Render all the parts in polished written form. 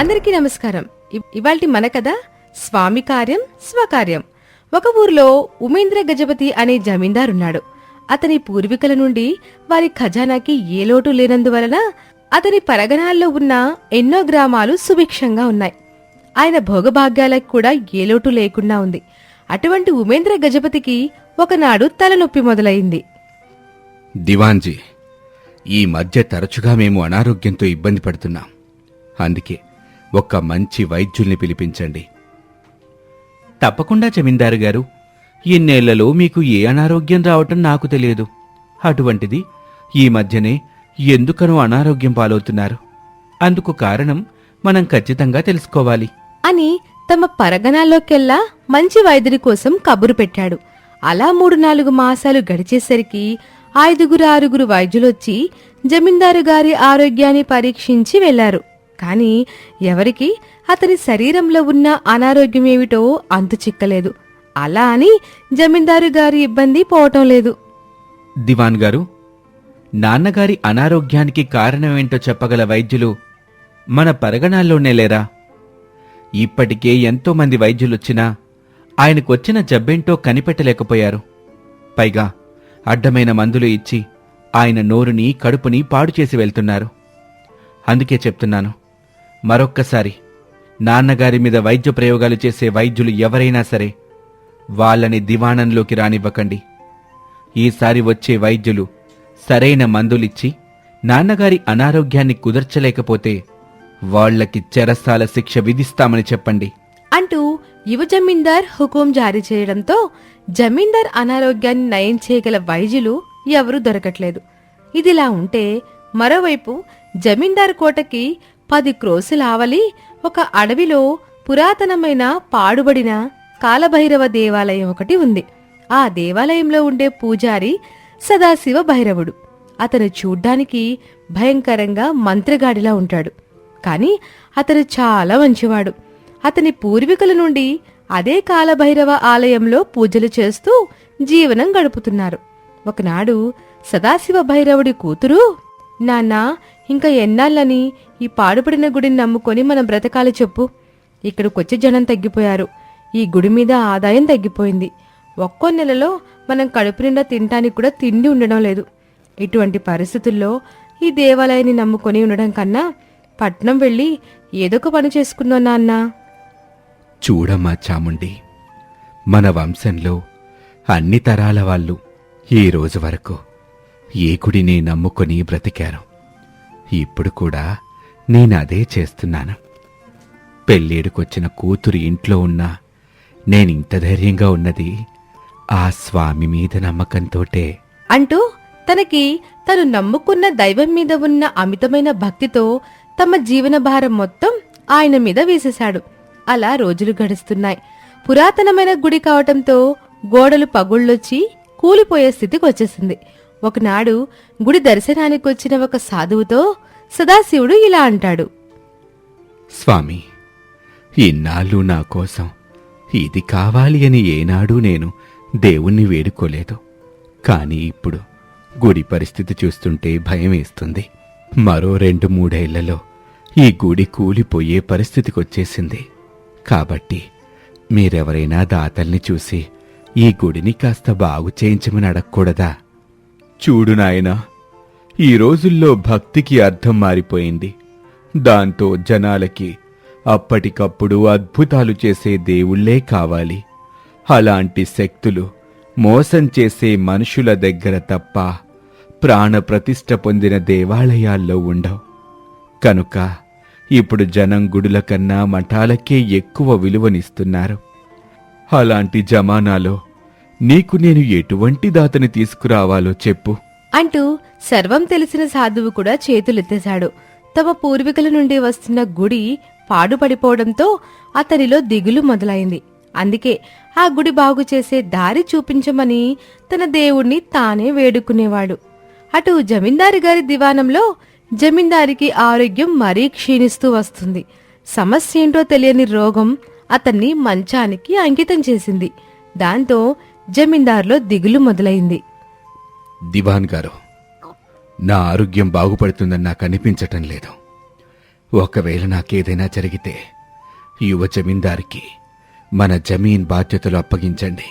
అందరికీ నమస్కారం. ఇవాల్టి మన కథ స్వామి కార్యం స్వకార్యం. ఒక ఊర్లో ఉమేంద్ర గజపతి అనే జమీందారున్నాడు. అతని పూర్వీకుల నుండి వారి ఖజానాకి ఏ లోటు లేనందువలన అతని పరగణాల్లో ఉన్న ఎన్నో గ్రామాలు సుభిక్షంగా ఉన్నాయి. ఆయన భోగభాగ్యాలకు కూడా ఏ లోటు లేకుండా ఉంది. అటువంటి ఉమేంద్ర గజపతికి ఒకనాడు తలనొప్పి మొదలైంది. దివాన్జీ, ఈ మధ్య తరచుగా మేము అనారోగ్యంతో ఇబ్బంది పడుతున్నాం. అందుకే ఒక్క మంచి వైద్యుల్ని పిలిపించండి. తప్పకుండా జమీందారు గారు. ఇన్నేళ్లలో మీకు ఏ అనారోగ్యం రావటం నాకు తెలియదు. అటువంటిది ఈ మధ్యనే ఎందుకనో అనారోగ్యం పాలవుతున్నారు. అందుకు కారణం మనం ఖచ్చితంగా తెలుసుకోవాలి అని తమ పరగణాల్లోకెల్లా మంచి వైద్యుడి కోసం కబురు పెట్టాడు. అలా 3-4 మాసాలు గడిచేసరికి 5-6 వైద్యులొచ్చి జమీందారు గారి ఆరోగ్యాన్ని పరీక్షించి వెళ్లారు. కాని ఎవరికి అతని శరీరంలో ఉన్న అనారోగ్యమేమిటో అంతు చిక్కలేదు. అలా అని జమీందారు గారి ఇబ్బంది పోవటం లేదు. దివాన్ గారు, నాన్నగారి అనారోగ్యానికి కారణమేంటో చెప్పగల వైద్యులు మన పరగణాల్లోనే లేరా? ఇప్పటికే ఎంతోమంది వైద్యులొచ్చినా ఆయనకొచ్చిన జబ్బేంటో కనిపెట్టలేకపోయారు. పైగా అడ్డమైన మందులు ఇచ్చి ఆయన నోరుని కడుపుని పాడుచేసి వెళ్తున్నారు. అందుకే చెప్తున్నాను, మరొక్కసారి నాన్నగారి మీద వైద్య ప్రయోగాలు చేసే వైద్యులు ఎవరైనా సరే వాళ్ళని దివాణంలోకి రానివ్వకండి. ఈసారి వచ్చే వైద్యులు సరైన మందులిచ్చి నాన్నగారి అనారోగ్యాన్ని కుదర్చలేకపోతే వాళ్లకి చెరసాల శిక్ష విధిస్తామని చెప్పండి అంటూ యువ జమీందార్ హుకుం జారీ చేయడంతో జమీందార్ అనారోగ్యాన్ని నయం చేయగల వైద్యులు ఎవరూ దొరకట్లేదు. ఇదిలా ఉంటే మరోవైపు జమీందార్ కోటకి 10 క్రోసుల ఆవలి ఒక అడవిలో పురాతనమైన పాడుబడిన కాలభైరవ దేవాలయం ఒకటి ఉంది. ఆ దేవాలయంలో ఉండే పూజారి సదాశివ భైరవుడు. అతను చూడ్డానికి భయంకరంగా మంత్రగాడిలా ఉంటాడు. కాని అతను చాలా మంచివాడు. అతని పూర్వీకుల నుండి అదే కాలభైరవ ఆలయంలో పూజలు చేస్తూ జీవనం గడుపుతున్నారు. ఒకనాడు సదాశివ భైరవుడి కూతురు, నాన్నా, ఇంకా ఎన్నాళ్ళని ఈ పాడుపడిన గుడిని నమ్ముకొని మనం బ్రతకాలి చెప్పు. ఇక్కడికొచ్చే జనం తగ్గిపోయారు. ఈ గుడి మీద ఆదాయం తగ్గిపోయింది. ఒక్కో నెలలో మనం కడుపు నిండా తినటానికి కూడా తిండి ఉండడం లేదు. ఇటువంటి పరిస్థితుల్లో ఈ దేవాలయాన్ని నమ్ముకొని ఉండడం కన్నా పట్నం వెళ్ళి ఏదొక పని చేసుకుందాం నాన్నా. చూడమ్మా చాముండి, మన వంశంలో అన్ని తరాల వాళ్ళు ఈ రోజు వరకు ఏ గుడిని నమ్ముకొని బ్రతికారు. ఇప్పుడు కూడా నేనదే చేస్తున్నాను. పెళ్ళేడుకొచ్చిన కూతురు ఇంట్లో ఉన్నా నేనింత ధైర్యంగా ఉన్నది ఆ స్వామి మీద నమ్మకంతోటే అంటూ తనకి తను నమ్ముకున్న దైవం మీద ఉన్న అమితమైన భక్తితో తమ జీవన భారం మొత్తం ఆయన మీద వేసేశాడు. అలా రోజులు గడుస్తున్నాయి. పురాతనమైన గుడి కావటంతో గోడలు పగుళ్ళొచ్చి కూలిపోయే స్థితికి వచ్చేసింది. ఒకనాడు గుడి దర్శనానికొచ్చిన ఒక సాధువుతో సదాశివుడు ఇలా అంటాడు. స్వామి, ఇన్నాళ్ళు నా కోసం ఇది కావాలి అని ఏనాడూ నేను దేవుణ్ణి వేడుకోలేదు. కాని ఇప్పుడు గుడి పరిస్థితి చూస్తుంటే భయమేస్తుంది. మరో 2-3 ఏళ్లలో ఈ గుడి కూలిపోయే పరిస్థితికొచ్చేసింది. కాబట్టి మీరెవరైనా దాతల్ని చూసి ఈ గుడిని కాస్త బాగు చేయించమని అడగకూడదా? చూడు నాయనా, ఈ రోజుల్లో భక్తికి అర్థం మారిపోయింది. దాంతో జనాలకి అప్పటికప్పుడు అద్భుతాలు చేసే దేవుళ్లే కావాలి. అలాంటి శక్తులు మోసం చేసే మనుషుల దగ్గర తప్ప ప్రాణప్రతిష్ఠ పొందిన దేవాలయాల్లో ఉండవు. కనుక ఇప్పుడు జనం గుడుల కన్నా మఠాలకే ఎక్కువ విలువనిస్తున్నారు. అలాంటి జమానాలో నీకు నేను ఎటువంటి దాతని తీసుకురావాలో చెప్పు అంటూ సర్వం తెలిసిన సాధువు కూడా చేతులెత్తేశాడు. తమ పూర్వీకుల నుండి వస్తున్న గుడి పాడుపడిపోవడంతో అతనిలో దిగులు మొదలైంది. అందుకే ఆ గుడి బాగు చేసే దారి చూపించమని తన దేవుణ్ణి తానే వేడుకునేవాడు. అటు జమీందారు గారి దివాణంలో జమీందారికి ఆరోగ్యం మరీ క్షీణిస్తూ వస్తుంది. సమస్య ఏంటో తెలియని రోగం అతన్ని మంచానికి అంకితం చేసింది. దాంతో జమీందారులో దిగులు మొదలైంది. దివాన్ గారు, నా ఆరోగ్యం బాగుపడుతుందని నాకు అనిపించటం లేదు. ఒకవేళ నాకేదైనా జరిగితే యువ జమీందారికి మన జమీన్ బాధ్యతలు అప్పగించండి.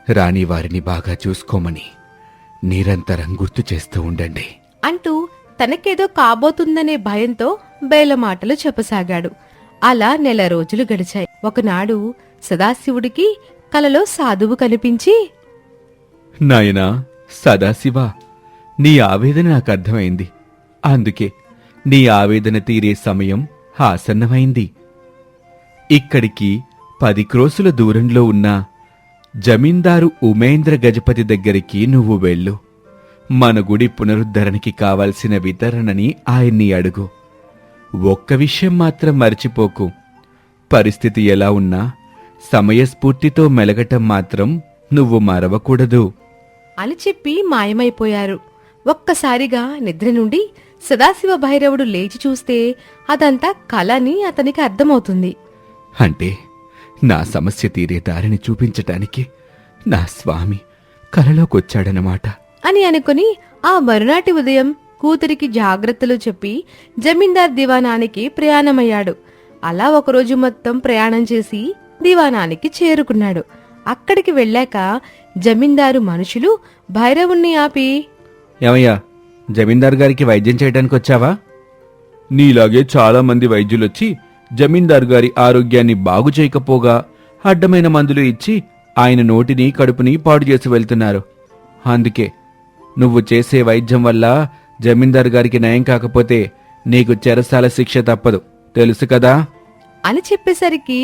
రాణి వారిని బాగా చూసుకోమని నిరంతరం గుర్తు చేస్తూ ఉండండి అంటూ తనకేదో కాబోతుందనే భయంతో బేలమాటలు చెప్పసాగాడు. అలా 1 నెల రోజులు గడిచాయి. ఒకనాడు సదాశివుడికి కలలో సాధువు కనిపించి, నాయనా సదాశివ, నీ ఆవేదన నాకు అర్థమైంది. అందుకే నీ ఆవేదన తీరే సమయం ఆసన్నమైంది. ఇక్కడికి 10 క్రోసుల దూరంలో ఉన్న జమీందారు ఉమేంద్ర గజపతి దగ్గరికి నువ్వు వెళ్ళు. మన గుడి పునరుద్ధరణకి కావలసిన వితరణని ఆయన్ని అడుగు. ఒక్క విషయం మాత్రం మర్చిపోకు. పరిస్థితి ఎలా ఉన్నా సమయస్ఫూర్తితో మెలగటం మాత్రం నువ్వు మరవకూడదు అని చెప్పి మాయమైపోయారు. ఒక్కసారిగా నిద్ర నుండి సదాశివ భైరవుడు లేచి చూస్తే అదంతా కల అని అతనికి అర్థమవుతుంది. అంటే నా సమస్య తీరే దారిని చూపించటానికి నా స్వామి కలలోకొచ్చాడనమాట అని అనుకుని ఆ మరునాటి ఉదయం కూతురికి జాగ్రత్తలు చెప్పి జమీందార్ దివాణానికి ప్రయాణమయ్యాడు. అలా ఒకరోజు మొత్తం ప్రయాణం చేసి దివాణానికి చేరుకున్నాడు. అక్కడికి వెళ్ళాక జమీందారు మనుషులు భైరవుణ్ణి ఆపి, ఏమయ్యా, జమీందార్ గారికి వైద్యం చేయడానికి వచ్చావా? నీలాగే చాలా మంది వైద్యులొచ్చి జమీందార్ గారి ఆరోగ్యాన్ని బాగు చేయకపోగా అడ్డమైన మందులు ఇచ్చి ఆయన నోటిని కడుపుని పాడు చేసి వెళ్తున్నారు. అందుకే నువ్వు చేసే వైద్యం వల్ల జమీందార్ గారికి నయం కాకపోతే నీకు చెరసాల శిక్ష తప్పదు, తెలుసు కదా అని చెప్పేసరికి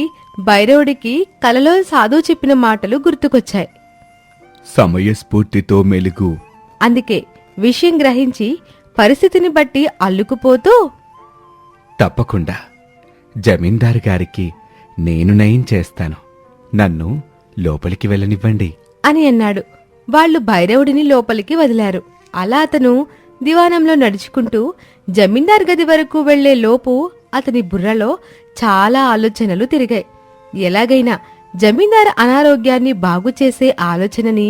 భైరవుడికి కలలో సాధువు చెప్పిన మాటలు గుర్తుకొచ్చాయి. సమయస్ఫూర్తితో మెలుగు. అందుకే విషయం గ్రహించి పరిస్థితిని బట్టి అల్లుకుపోతూ, తప్పకుండా జమీందార్ గారికి నేను నయం చేస్తాను. నన్ను లోపలికి వెళ్ళనివ్వండి అని అన్నాడు. వాళ్లు భైరవుడిని లోపలికి వదిలారు. అలా అతను దివాణంలో నడుచుకుంటూ జమీందార్ గది వరకు వెళ్లే లోపు అతని బుర్రలో చాలా ఆలోచనలు తిరిగాయి. ఎలాగైనా జమీందార్ అనారోగ్యాన్ని బాగుచేసే ఆలోచనని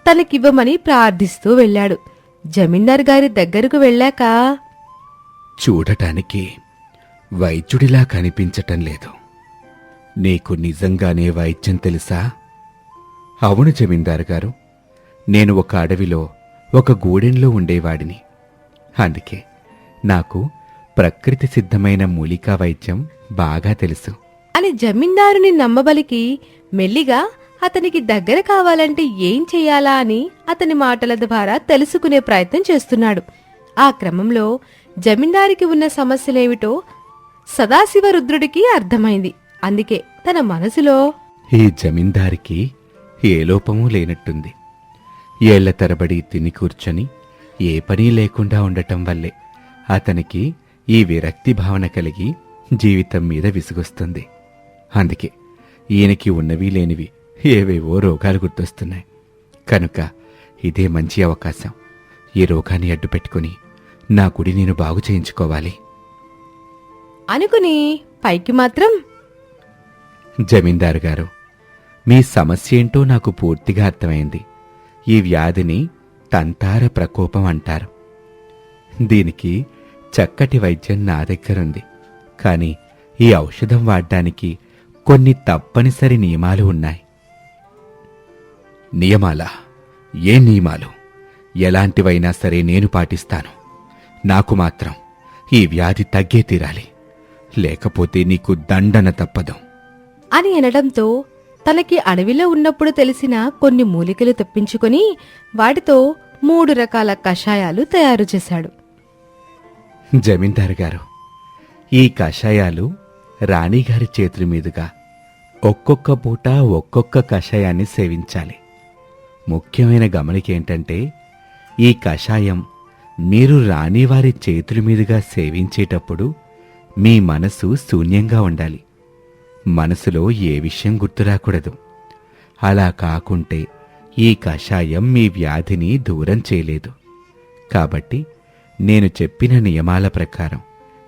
తనకివ్వమని ప్రార్థిస్తూ వెళ్ళాడు. జమీందార్ గారి దగ్గరకు వెళ్ళాక, చూడటానికి వైద్యుడిలా కనిపించటం లేదు. నీకు నిజంగానే వైద్యం తెలుసా? అవును జమీందారు గారు, నేను ఒక అడవిలో ఒక గూడెంలో ఉండేవాడిని. అందుకే నాకు ప్రకృతి సిద్ధమైన మూలికా వైద్యం బాగా తెలుసు అని జమీందారుని నమ్మబలికి మెల్లిగా అతనికి దగ్గర కావాలంటే ఏం చెయ్యాలా అని అతని మాటల ద్వారా తెలుసుకునే ప్రయత్నం చేస్తున్నాడు. ఆ క్రమంలో జమీందారికి ఉన్న సమస్యలేమిటో సదాశివ రుద్రుడికి అర్థమైంది. అందుకే తన మనసులో, ఈ జమీందారికి ఏ లోపమూ లేనట్టుంది. ఏళ్ల తరబడి తిని కూర్చొని ఏ పని లేకుండా ఉండటం వల్లే అతనికి ఈ విరక్తి భావన కలిగి జీవితం మీద విసుగొస్తుంది. అందుకే ఈయనకి ఉన్నవి లేనివి ఏవేవో రోగాలు గుర్తొస్తున్నాయి. కనుక ఇదే మంచి అవకాశం. ఈ రోగాన్ని అడ్డుపెట్టుకుని నా గుడి నేను బాగు చేయించుకోవాలి అనుకుని పైకి మాత్రం, జమీందారు గారు, మీ సమస్య ఏంటో నాకు పూర్తిగా అర్థమైంది. ఈ వ్యాధిని తంతార ప్రకోపం అంటారు. దీనికి చక్కటి వైద్యం నా దగ్గరుంది. కాని ఈ ఔషధం వాడ్డానికి కొన్ని తప్పనిసరి నియమాలు ఉన్నాయి. నియమాలా? ఏ నియమాలు? ఎలాంటివైనా సరే నేను పాటిస్తాను. నాకు మాత్రం ఈ వ్యాధి తగ్గే తీరాలి, లేకపోతే నీకు దండన తప్పదు అని అనడంతో తనకి అడవిలో ఉన్నప్పుడు తెలిసిన కొన్ని మూలికలు తెప్పించుకొని వాటితో 3 రకాల కషాయాలు తయారు చేశాడు. జమీందారు గారు, ఈ కషాయాలు రాణిగారి చేతుల మీదుగా ఒక్కొక్క పూట ఒక్కొక్క కషాయాన్ని సేవించాలి. ముఖ్యమైన గమనిక ఏంటంటే, ఈ కషాయం మీరు రాణివారి చేతుల మీదుగా సేవించేటప్పుడు మీ మనసు శూన్యంగా ఉండాలి. మనసులో ఏ విషయం గుర్తురాకూడదు. అలా కాకుంటే ఈ కషాయం మీ వ్యాధిని దూరం చేయలేదు. కాబట్టి నేను చెప్పిన నియమాల ప్రకారం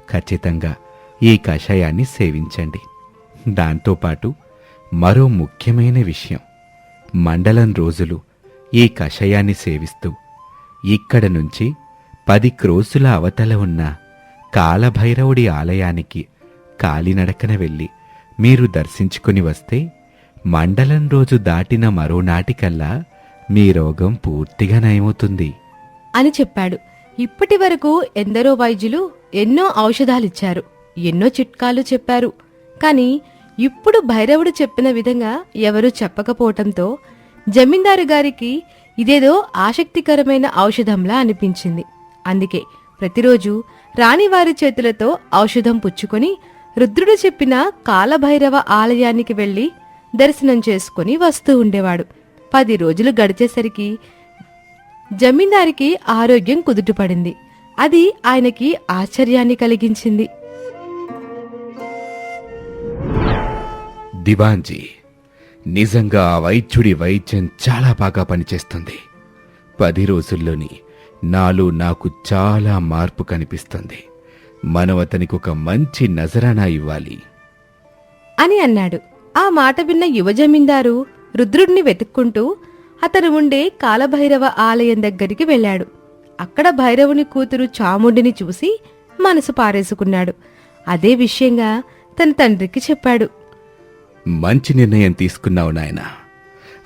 ఖచ్చితంగా ఈ కషాయాన్ని సేవించండి. దాంతోపాటు మరో ముఖ్యమైన విషయం, మండలం రోజులు ఈ కషాయాన్ని సేవిస్తూ ఇక్కడ నుంచి 10 క్రోసుల అవతల ఉన్న కాలభైరవుడి ఆలయానికి కాలినడకన వెళ్ళి మీరు దర్శించుకుని వస్తే మండలం రోజు దాటిన మరోనాటికల్లా మీ రోగం పూర్తిగా నయమవుతుంది అని చెప్పాడు. ఇప్పటి వరకు ఎందరో వైద్యులు ఎన్నో ఔషధాలిచ్చారు, ఎన్నో చిట్కాలు చెప్పారు. కాని ఇప్పుడు భైరవుడు చెప్పిన విధంగా ఎవరూ చెప్పకపోవటంతో జమీందారు గారికి ఇదేదో ఆసక్తికరమైన ఔషధంలా అనిపించింది. అందుకే ప్రతిరోజు రాణివారి చేతులతో ఔషధం పుచ్చుకొని రుద్రుడు చెప్పిన కాలభైరవ ఆలయానికి వెళ్లి దర్శనం చేసుకుని వస్తూ ఉండేవాడు. 10 రోజులు గడిచేసరికి జమీందారికి ఆరోగ్యం కుదుటపడింది. అది ఆయనకి ఆశ్చర్యాన్ని కలిగించింది. దివాంజీ, నిజంగా ఆ వైద్యుడి వైద్యం చాలా బాగా పనిచేస్తుంది. 10 రోజుల్లోని నాకు చాలా మార్పు కనిపిస్తుంది. మనం అతనికి ఒక మంచి నజరానా ఇవ్వాలి అని అన్నాడు. ఆ మాట విన్న యువ జమీందారు రుద్రుడిని వెతుక్కుంటూ అతను ఉండే కాలభైరవ ఆలయం దగ్గరికి వెళ్ళాడు. అక్కడ భైరవుని కూతురు చాముండిని చూసి మనసు పారేసుకున్నాడు. అదే విషయంగా తన తండ్రికి చెప్పాడు. మంచి నిర్ణయం తీసుకున్నావు నాయనా.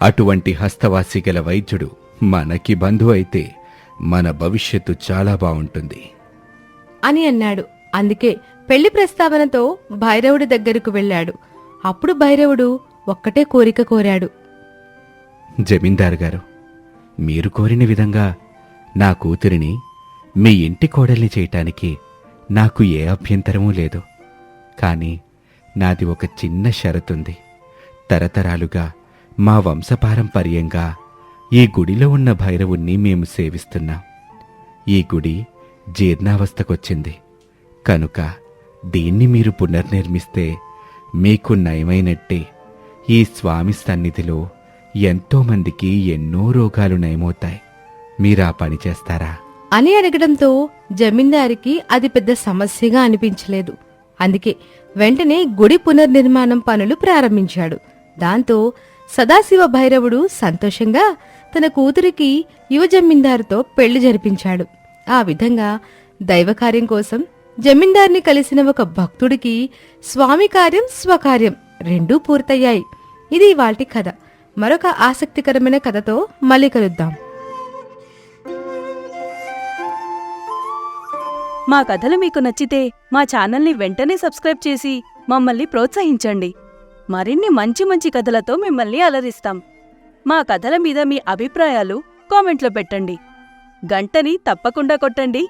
అటువంటి హస్తవాసి గల వైద్యుడు మనకి బంధువు అయితే మన భవిష్యత్తు చాలా బావుంటుంది అని అన్నాడు. అందుకే పెళ్లి ప్రస్తావనతో భైరవుడి దగ్గరకు వెళ్ళాడు. అప్పుడు భైరవుడు ఒక్కటే కోరిక కోరాడు. జమీందారు గారు, మీరు కోరిన విధంగా నా కూతురిని మీ ఇంటి కోడల్ని చేయటానికి నాకు ఏ అభ్యంతరమూ లేదు. కాని నాది ఒక చిన్న షరతుంది. తరతరాలుగా మా వంశపారంపర్యంగా ఈ గుడిలో ఉన్న భైరవుణ్ణి మేము సేవిస్తున్నాం. ఈ గుడి జీర్ణావస్థకొచ్చింది కనుక దీన్ని మీరు పునర్నిర్మిస్తే మీకు నయమైనట్టే. ఈ స్వామి సన్నిధిలో ఎంతోమందికి ఎన్నో రోగాలు నయమవుతాయి. మీరా పని చేస్తారా అని అడగడంతో జమీందారికి అది పెద్ద సమస్యగా అనిపించలేదు. అందుకే వెంటనే గుడి పునర్నిర్మాణం పనులు ప్రారంభించాడు. దాంతో సదాశివ భైరవుడు సంతోషంగా తన కూతురికి యువ జమీందారుతో పెళ్లి జరిపించాడు. ఆ విధంగా దైవకార్యం కోసం జమీందార్ని కలిసిన ఒక భక్తుడికి స్వామి కార్యం స్వకార్యం రెండూ పూర్తయ్యాయి. ఇది ఇవాల్టి కథ. మరొక ఆసక్తికరమైన కథతో మళ్ళీ కలుద్దాం. మా కథలు మీకు నచ్చితే మా ఛానల్ని వెంటనే సబ్స్క్రైబ్ చేసి మమ్మల్ని ప్రోత్సహించండి. మరిన్ని మంచి మంచి కథలతో మిమ్మల్ని అలరిస్తాం. మా కథల మీద మీ అభిప్రాయాలు కామెంట్లో పెట్టండి. గంటని తప్పకుండా కొట్టండి.